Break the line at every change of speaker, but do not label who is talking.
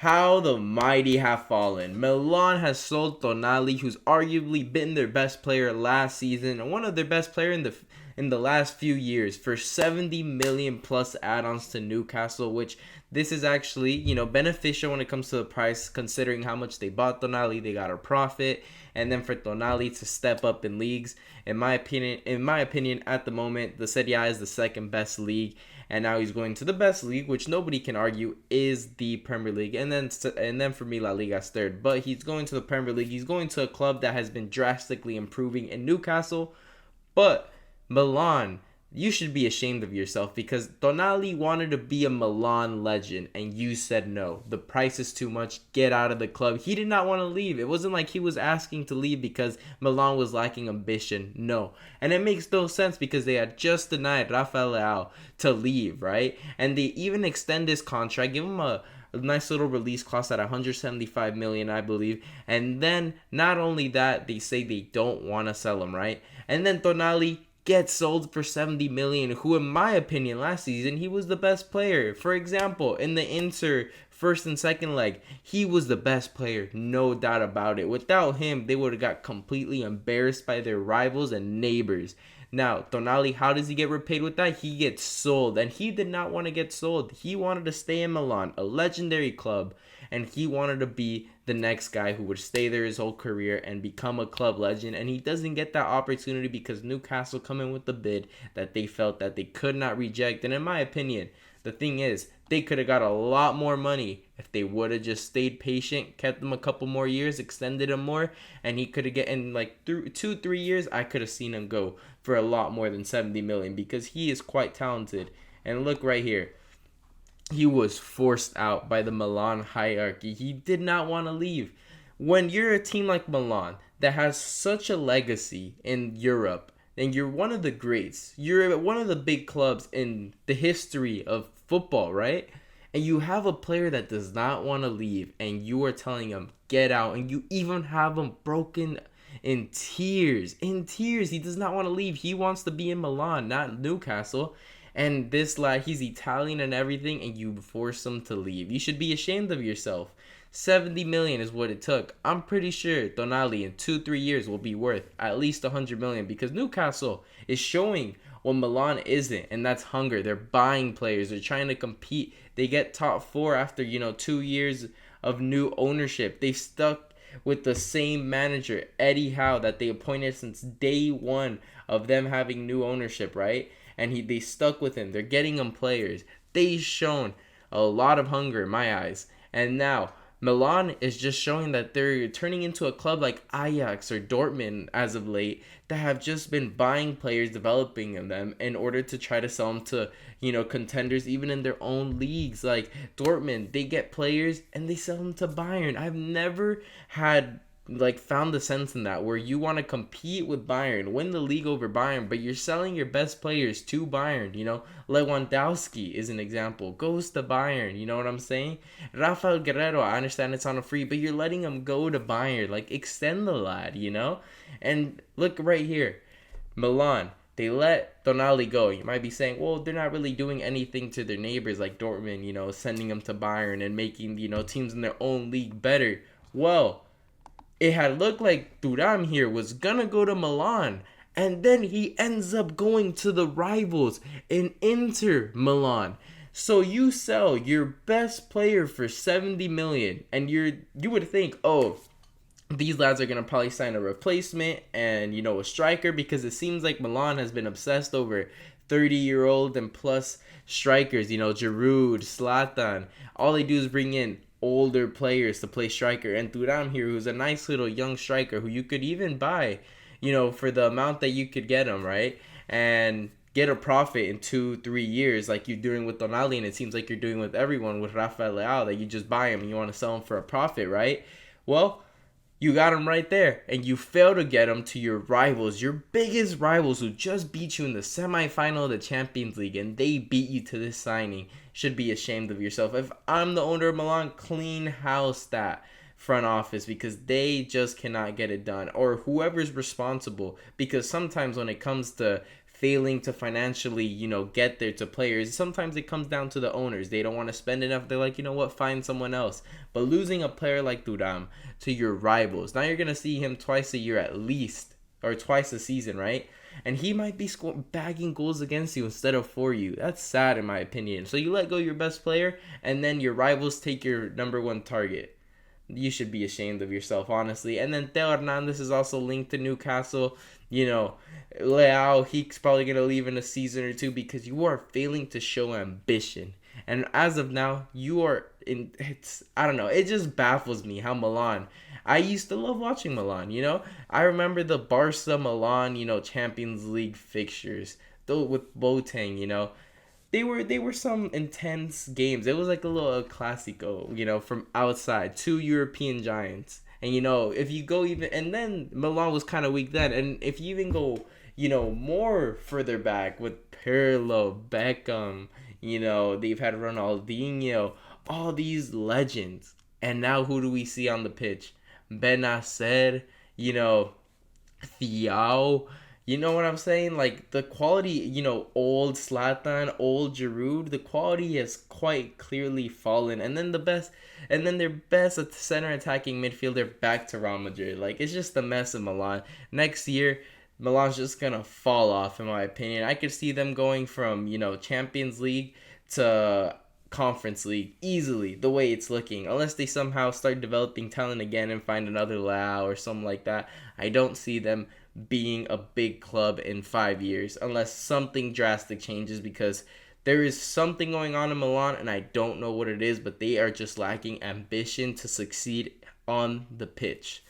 How the mighty have fallen. Milan has sold Tonali, who's arguably been their best player last season and one of their best player in the last few years, for 70 million plus add-ons to Newcastle, which this is actually, beneficial when it comes to the price, considering how much they bought Tonali. They got a profit, and then for Tonali to step up in leagues, in my opinion, at the moment, the Serie A is the second best league, and now he's going to the best league, which nobody can argue is the Premier League, and then for me, La Liga's third. But he's going to the Premier League. He's going to a club that has been drastically improving in Newcastle, but Milan, you should be ashamed of yourself, because Tonali wanted to be a Milan legend and you said no. The price is too much. Get out of the club. He did not want to leave. It wasn't like he was asking to leave because Milan was lacking ambition. No. And it makes no sense because they had just denied Rafael Leao to leave, right? And they even extend his contract, give him a nice little release clause at 175 million, I believe. And then not only that, they say they don't want to sell him, right? And then Tonali gets sold for 70 million, who in my opinion last season he was the best player. For example, in the Inter first and second leg, he was the best player, no doubt about it. Without him, they would have got completely embarrassed by their rivals and neighbors. Now, Tonali, how does he get repaid with that? He gets sold, and he did not want to get sold. He wanted to stay in Milan, a legendary club, and he wanted to be the next guy who would stay there his whole career and become a club legend. And he doesn't get that opportunity because Newcastle come in with the bid that they felt that they could not reject. And in my opinion, the thing is, they could have got a lot more money if they would have just stayed patient, kept him a couple more years, extended him more, and he could have get in like 2-3 years. I could have seen him go for a lot more than 70 million because he is quite talented. And look right here. He was forced out by the Milan hierarchy. He did not want to leave. When you're a team like Milan that has such a legacy in Europe, and you're one of the greats, you're one of the big clubs in the history of football, right? And you have a player that does not want to leave, and you are telling him, get out, and you even have him broken in tears. In tears. He does not want to leave. He wants to be in Milan, not Newcastle. And this lad, he's Italian and everything, and you force him to leave. You should be ashamed of yourself. 70 million is what it took. I'm pretty sure Tonali in 2-3 years will be worth at least 100 million because Newcastle is showing what Milan isn't, and that's hunger. They're buying players. They're trying to compete. They get top 4 after, 2 years of new ownership. They stuck with the same manager, Eddie Howe, that they appointed since day one of them having new ownership, right? And they stuck with him. They're getting him players. They've shown a lot of hunger in my eyes. And now Milan is just showing that they're turning into a club like Ajax or Dortmund as of late that have just been buying players, developing them in order to try to sell them to, contenders even in their own leagues. Like Dortmund, they get players and they sell them to Bayern. I've never found the sense in that where you want to compete with Bayern, win the league over Bayern, but you're selling your best players to Bayern. Lewandowski is an example, goes to Bayern. You know what I'm saying? Rafael Guerrero, I understand it's on a free, but you're letting him go to Bayern. Like, extend the lad, And look right here, Milan, they let Tonali go. You might be saying, well, they're not really doing anything to their neighbors like Dortmund, sending them to Bayern and making, teams in their own league better. Well, it had looked like Thuram here was gonna go to Milan, and then he ends up going to the rivals in Inter Milan. So you sell your best player for 70 million, and you would think, oh, these lads are gonna probably sign a replacement and a striker, because it seems like Milan has been obsessed over 30-year-old and plus strikers. Giroud, Zlatan. All they do is bring in older players to play striker, and Thuram here, who's a nice little young striker who you could even buy, for the amount that you could get him, right? And get a profit in 2-3 years like you're doing with Tonali, and it seems like you're doing with everyone with Rafael Leao, that you just buy him and you want to sell him for a profit, right? Well, you got him right there, and you fail to get him to your rivals, your biggest rivals who just beat you in the semifinal of the Champions League, and they beat you to this signing. Should be ashamed of yourself. If I'm the owner of Milan, clean house that front office, because they just cannot get it done, or whoever's responsible, because sometimes when it comes to failing to financially, get there to players. Sometimes it comes down to the owners. They don't want to spend enough. They're like, you know what, find someone else. But losing a player like Thuram to your rivals, now you're going to see him twice a year at least, or twice a season, right? And he might be bagging goals against you instead of for you. That's sad in my opinion. So you let go your best player, and then your rivals take your number one target. You should be ashamed of yourself, honestly. And then Theo Hernandez is also linked to Newcastle. Leao, he's probably going to leave in a season or two because you are failing to show ambition. And as of now, you are I don't know, it just baffles me how Milan. I used to love watching Milan. I remember the Barca Milan, Champions League fixtures, though with Boateng. They were some intense games. It was like a little classico, from outside, two European giants. And if you go even, and then Milan was kind of weak then. And if you even go, more further back with Pirlo, Beckham, they've had Ronaldinho, all these legends. And now who do we see on the pitch? Benacer, Thiago. You know what I'm saying? Like, the quality, old Zlatan, old Giroud, the quality has quite clearly fallen. And then their best center attacking midfielder back to Real Madrid. Like, it's just a mess of Milan. Next year, Milan's just gonna fall off, in my opinion. I could see them going from, Champions League to Conference League easily, the way it's looking, unless they somehow start developing talent again and find another Lao or something like that. I don't see them being a big club in 5 years unless something drastic changes, because there is something going on in Milan and I don't know what it is, but they are just lacking ambition to succeed on the pitch.